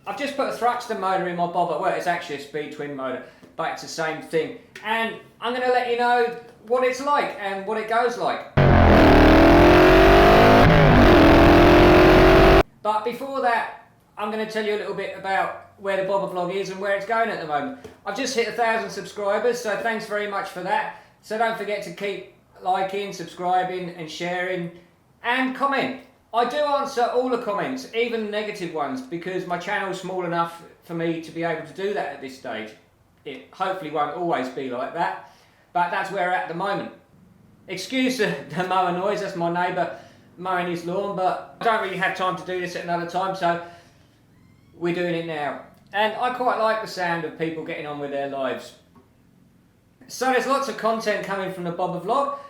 I've just put a Thruxton motor in my bobber. Well, it's actually a speed twin motor, but it's the same thing. And I'm going to let you know what it's like and what it goes like. But before that, I'm going to tell you a little bit about where the bobber vlog is and where it's going at the moment. I've just hit 1,000 subscribers, so thanks very much for that. So don't forget to keep liking, subscribing and sharing and comment. I do answer all the comments, even negative ones, because my channel is small enough for me to be able to do that at this stage. It hopefully won't always be like that, but that's where we're at the moment. Excuse the mower noise, that's my neighbour mowing his lawn, but I don't really have time to do this at another time, so we're doing it now. And I quite like the sound of people getting on with their lives. So there's lots of content coming from the bobber vlog.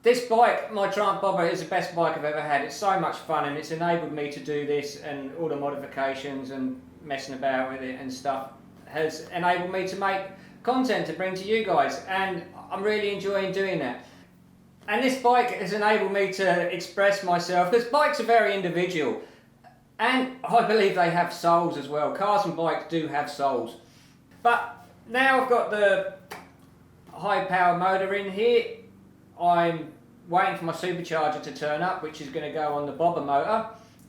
This bike, my Triumph Bobber, is the best bike I've ever had. It's so much fun and it's enabled me to do this, and all the modifications and messing about with it and stuff has enabled me to make content to bring to you guys, and I'm really enjoying doing that. And this bike has enabled me to express myself, because bikes are very individual and I believe they have souls as well. Cars and bikes do have souls. But now I've got the high power motor in here. I'm waiting for my supercharger to turn up, which is going to go on the bobber motor,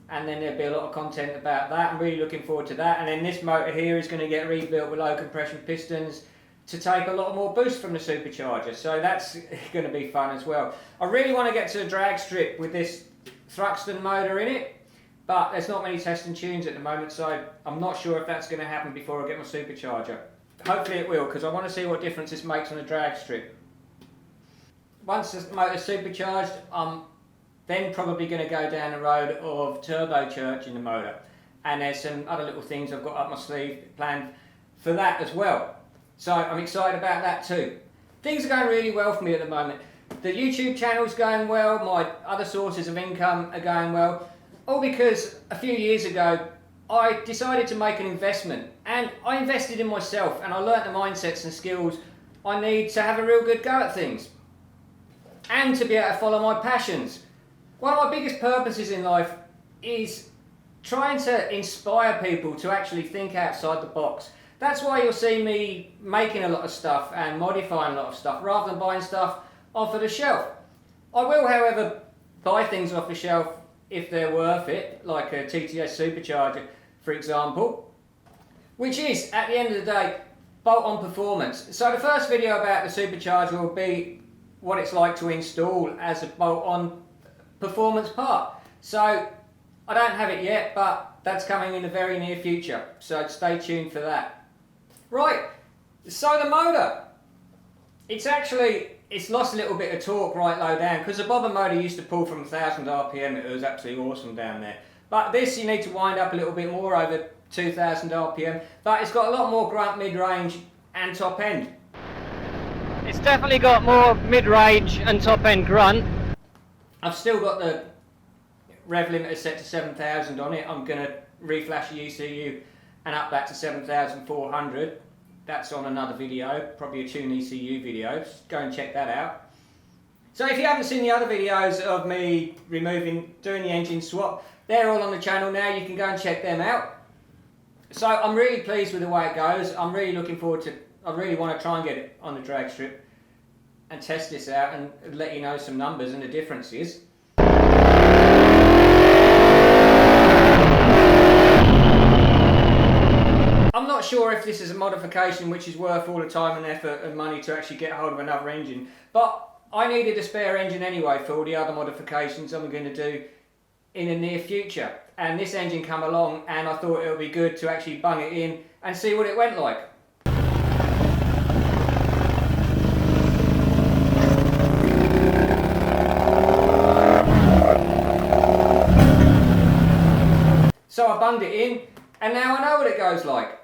and then there'll be a lot of content about that. I'm really looking forward to that. And then this motor here is going to get rebuilt with low compression pistons to take a lot more boost from the supercharger, so that's going to be fun as well. I really want to get to the drag strip with this Thruxton motor in it, but there's not many testing tunes at the moment, so I'm not sure if that's going to happen before I get my supercharger. Hopefully it will, because I want to see what difference this makes on the drag strip. Once the motor's supercharged, I'm then probably going to go down the road of turbocharging the motor, and there's some other little things I've got up my sleeve planned for that as well. So I'm excited about that too. Things are going really well for me at the moment. The YouTube channel's going well, my other sources of income are going well, all because a few years ago I decided to make an investment, and I invested in myself and I learnt the mindsets and skills I need to have a real good go at things and to be able to follow my passions. One of my biggest purposes in life is trying to inspire people to actually think outside the box. That's why you'll see me making a lot of stuff and modifying a lot of stuff rather than buying stuff off of the shelf. I will, however, buy things off the shelf if they're worth it, like a TTS supercharger, for example, which is, at the end of the day, bolt-on performance. So the first video about the supercharger will be what it's like to install as a bolt-on performance part. So I don't have it yet, but that's coming in the very near future, so stay tuned for that. Right, so the motor, it's lost a little bit of torque right low down, because the bobber motor used to pull from 1,000 RPM, it was absolutely awesome down there. But this you need to wind up a little bit more, over 2,000 RPM, but it's got a lot more grunt mid-range and top end. It's definitely got more mid-range and top end grunt. I've still got the rev limiter set to 7,000 on it. I'm going to reflash the ECU and up that to 7,400. That's on another video, probably a tune ECU video. Just go and check that out. So if you haven't seen the other videos of me doing the engine swap, they're all on the channel now. You can go and check them out. So I'm really pleased with the way it goes. I'm really looking forward to, I really want to try and get it on the drag strip and test this out and let you know some numbers and the differences. I'm not sure if this is a modification which is worth all the time and effort and money to actually get hold of another engine, but I needed a spare engine anyway for all the other modifications I'm going to do in the near future, and this engine came along and I thought it would be good to actually bung it in and see what it went like. So I bunged it in, and now I know what it goes like.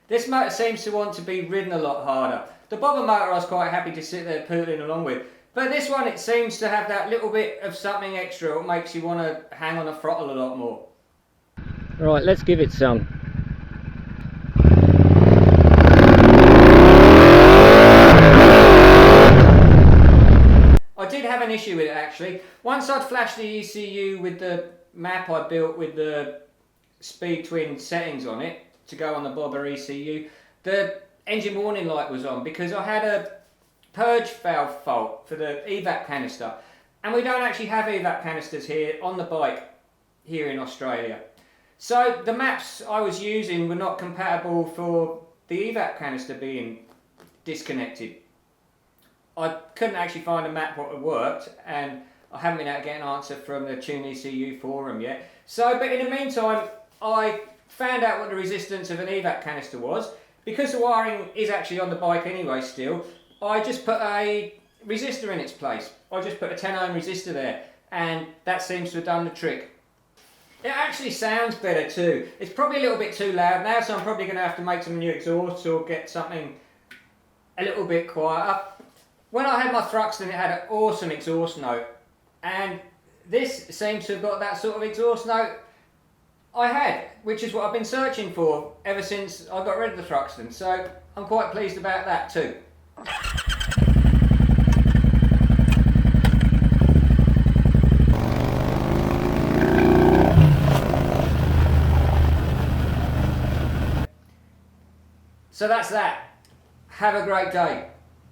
This motor seems to want to be ridden a lot harder. The bobber motor I was quite happy to sit there pootling along with, but this one, it seems to have that little bit of something extra that makes you want to hang on the throttle a lot more. Right, let's give it some. I did have an issue with it actually. Once I'd flashed the ECU with the map I built with the speed twin settings on it to go on the bobber ECU, the engine warning light was on because I had a purge valve fault for the evap canister, and we don't actually have evap canisters here on the bike here in Australia. So the maps I was using were not compatible for the evap canister being disconnected. I couldn't actually find a map that worked, and I haven't been able to get an answer from the Tune ECU forum yet. So, but in the meantime, I found out what the resistance of an evap canister was. Because the wiring is actually on the bike anyway still, I just put a resistor in its place. I just put a 10 ohm resistor there, and that seems to have done the trick. It actually sounds better too. It's probably a little bit too loud now, so I'm probably going to have to make some new exhausts or get something a little bit quieter. When I had my Thruxton, it had an awesome exhaust note, and this seems to have got that sort of exhaust note I had, which is what I've been searching for ever since I got rid of the Thruxton, so I'm quite pleased about that too. So that's that. Have a great day.